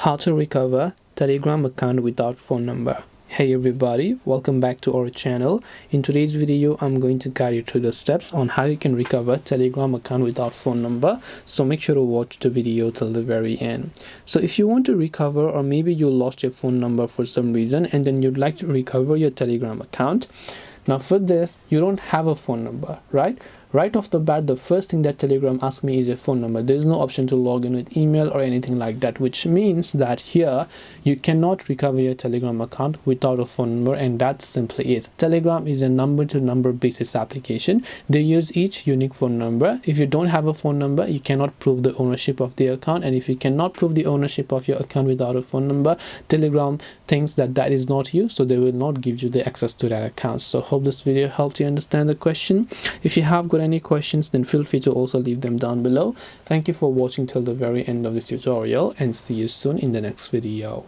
How to recover Telegram account without phone number. Hey everybody, welcome back to our channel. In today's video I'm going to guide you through the steps on how you can recover Telegram account without phone number, so make sure to watch the video till the very end. So if you want to recover, or maybe you lost your phone number for some reason and then you'd like to recover your Telegram account. Now for this, you don't have a phone number, right off the bat, the first thing that Telegram asks me is a phone number. There's no option to log in with email or anything like that, which means that here you cannot recover your Telegram account without a phone number, and that's simply it. Telegram is a number-to-number basis application. They use each unique phone number. If you don't have a phone number, you cannot prove the ownership of the account, and if you cannot prove the ownership of your account without a phone number, Telegram thinks that that is not you, so they will not give you the access to that account. So hope this video helped you understand the question. If you have got any questions, then feel free to also leave them down below. Thank you for watching till the very end of this tutorial, and see you soon in the next video.